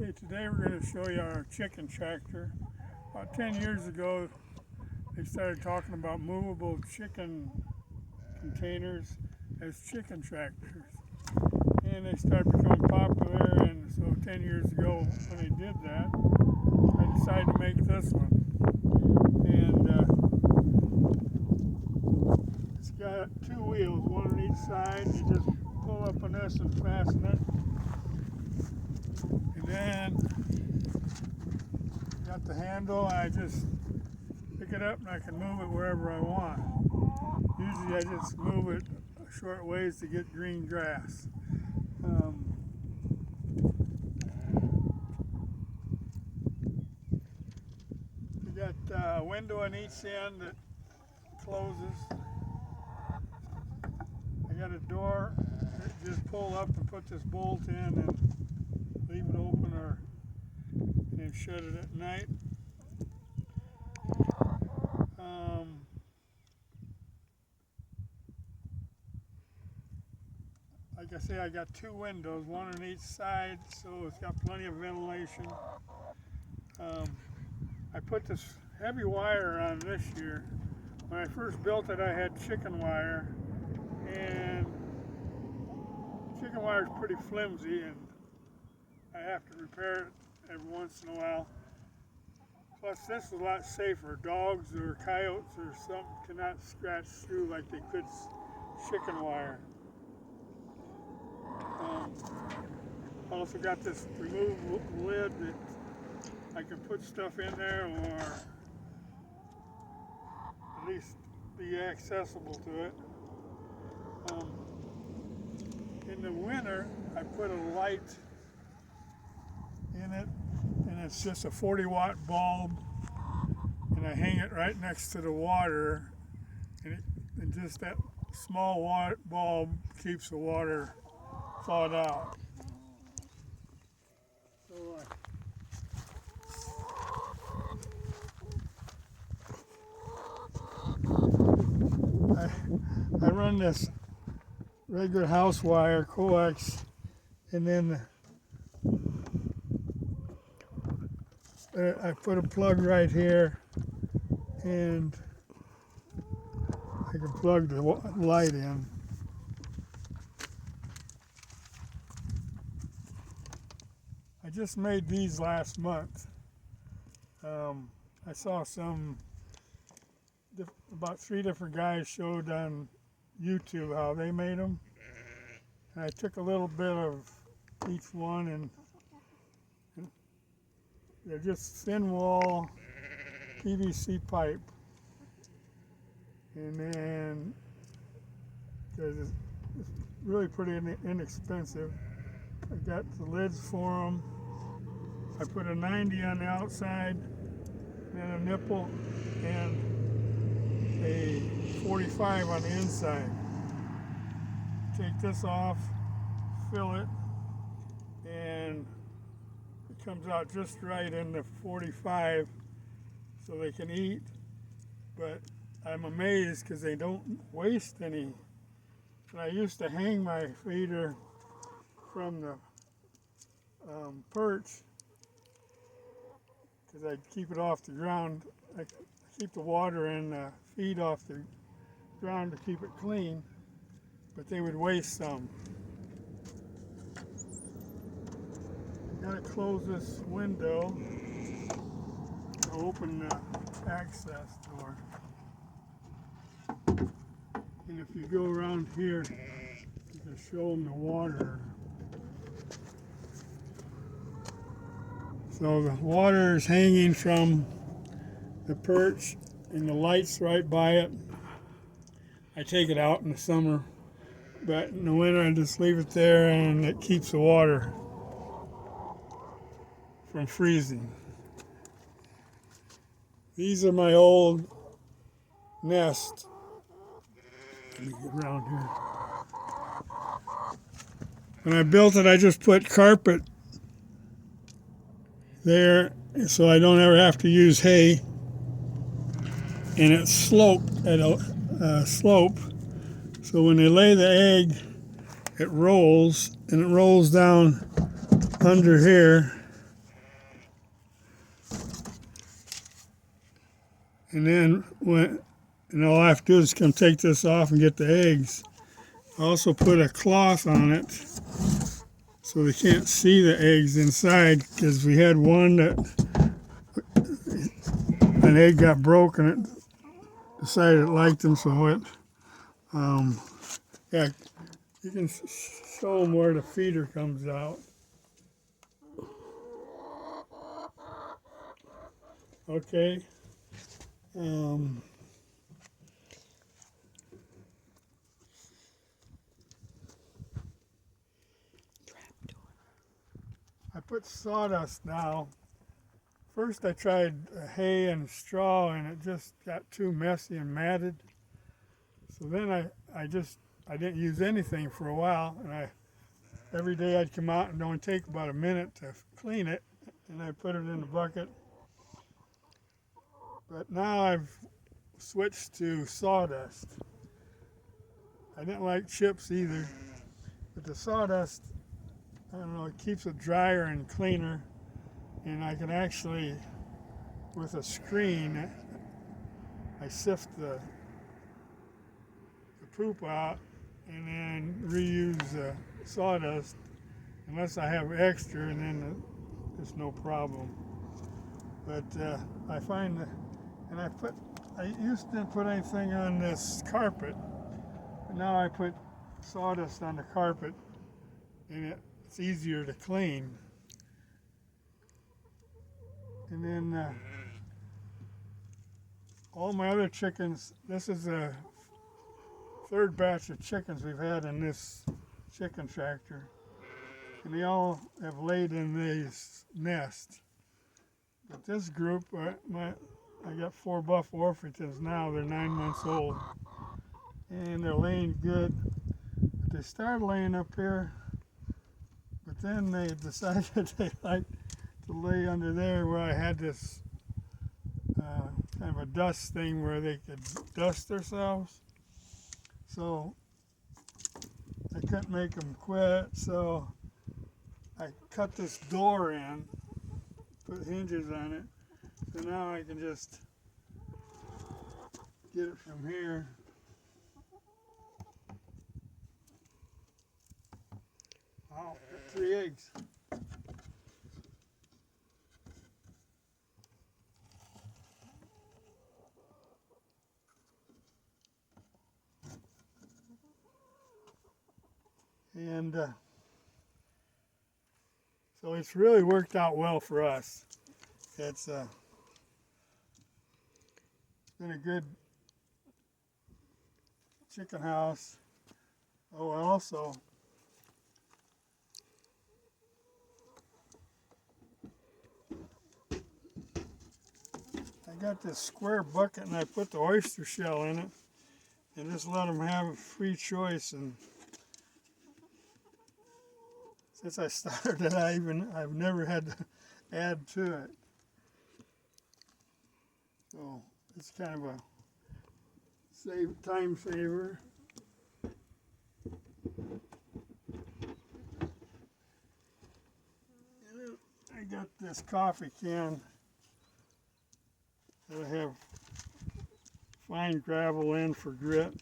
Okay, today we're going to show you our chicken tractor. About 10 years ago, they started talking about movable chicken containers as chicken tractors. And they started becoming popular, and so 10 years ago when they did that, I decided to make this one. And it's got two wheels, one on each side. You just pull up on this and fasten it. And then got the handle, I just pick it up and I can move it wherever I want. Usually I just move it a short ways to get green grass. You got a window on each end that closes. I got a door that just pull up and put this bolt in and leave it open or and shut it at night. Like I say, I got two windows, one on each side, so it's got plenty of ventilation. I put this heavy wire on this year. When I first built it, I had chicken wire, and chicken wire is pretty flimsy, and I have to repair it every once in a while. Plus, this is a lot safer. Dogs or coyotes or something cannot scratch through like they could chicken wire. I also got this removable lid that I can put stuff in there, or at least be accessible to it. In the winter, I put a light in it, and it's just a 40-watt bulb, and I hang it right next to the water, and just that small bulb keeps the water thawed out. So I run this regular house wire, coax, and then I put a plug right here, and I can plug the light in. I just made these last month. I saw about 3 different guys showed on YouTube how they made them. And I took a little bit of each one, and they're just thin wall PVC pipe. And then it's really pretty inexpensive. I got the lids for them. I put a 90 on the outside, and a nipple, and a 45 on the inside. Take this off, fill it, and it comes out just right in the 45 so they can eat. But I'm amazed because they don't waste any. And I used to hang my feeder from the perch because I'd keep it off the ground. I keep the water and the feed off the ground to keep it clean, but they would waste some. Gotta close this window to open the access door. And if you go around here, you can show them the water. So the water is hanging from the perch, and the light's right by it. I take it out in the summer, but in the winter I just leave it there, and it keeps the water from freezing. These are my old nests. Let me get around here. When I built it, I just put carpet there so I don't ever have to use hay. And it's sloped at a slope, so when they lay the egg, it rolls, and it rolls down under here And then all I have to do is come take this off and get the eggs. I also put a cloth on it so they can't see the eggs inside, because we had one that an egg got broken. It decided it liked them, so it, yeah, you can show them where the feeder comes out. Okay. I put sawdust now. First I tried hay and straw, and it just got too messy and matted. So then I didn't use anything for a while, and every day I'd come out and it only take about a minute to clean it, and I put it in the bucket. But now I've switched to sawdust. I didn't like chips either, but the sawdust, I don't know, it keeps it drier and cleaner, and I can actually, with a screen, I sift the poop out and then reuse the sawdust unless I have extra, and then there's no problem. But I find that, and I used to put anything on this carpet, but now I put sawdust on the carpet, and it's easier to clean. And then all my other chickens, this is a third batch of chickens we've had in this chicken tractor, and they all have laid in these nests. But this group, I got 4 buff Orpingtons now. They're 9 months old, and they're laying good. But they started laying up here, but then they decided they liked to lay under there where I had this kind of a dust thing where they could dust themselves. So I couldn't make them quit, so I cut this door in, put hinges on it, so now I can just get it from here. Oh, got 3 eggs. And so it's really worked out well for us. It's been a good chicken house. Oh, and also I got this square bucket, and I put the oyster shell in it and just let them have a free choice. And since I started, I've never had to add to it. So it's kind of a time saver. And then I got this coffee can that I have fine gravel in for grit.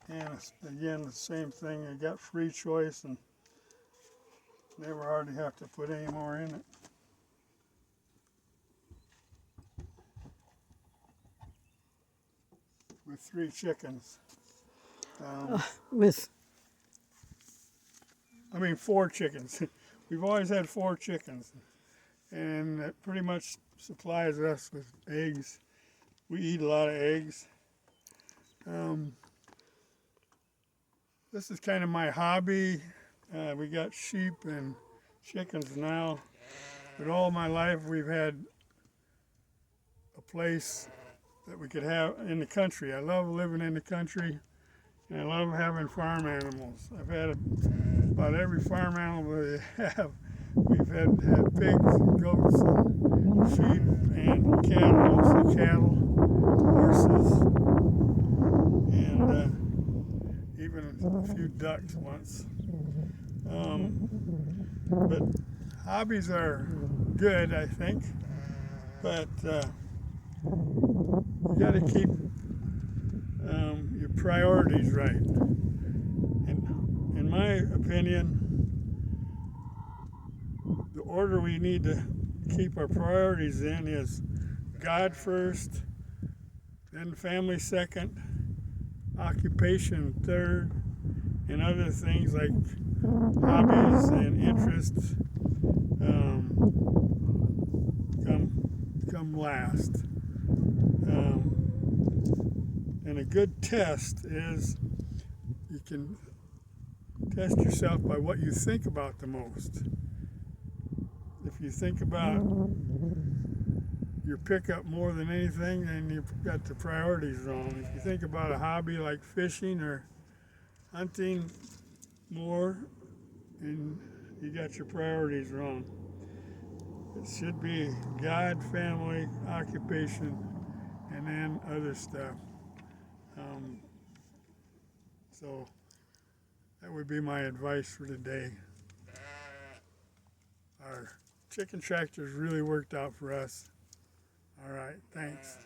And again, the same thing. I got free choice and never hardly have to put any more in it. With 3 chickens. I mean 4 chickens. We've always had 4 chickens, and that pretty much supplies us with eggs. We eat a lot of eggs. This is kind of my hobby. We got sheep and chickens now, but all my life we've had a place that we could have in the country. I love living in the country, and I love having farm animals. I've had about every farm animal they have. We've had pigs, goats, and sheep, and cattle, mostly cattle, horses, and even a few ducks once. But hobbies are good, I think, but you got to keep your priorities right. And in my opinion, the order we need to keep our priorities in is God first, then family second, occupation third, and other things like hobbies and interests come last. And a good test is you can test yourself by what you think about the most. If you think about your pickup more than anything, then you've got the priorities wrong. If you think about a hobby like fishing or hunting more, and you got your priorities wrong. It should be God, family, occupation, and then other stuff. So that would be my advice for today. Our chicken tractors really worked out for us. All right, thanks.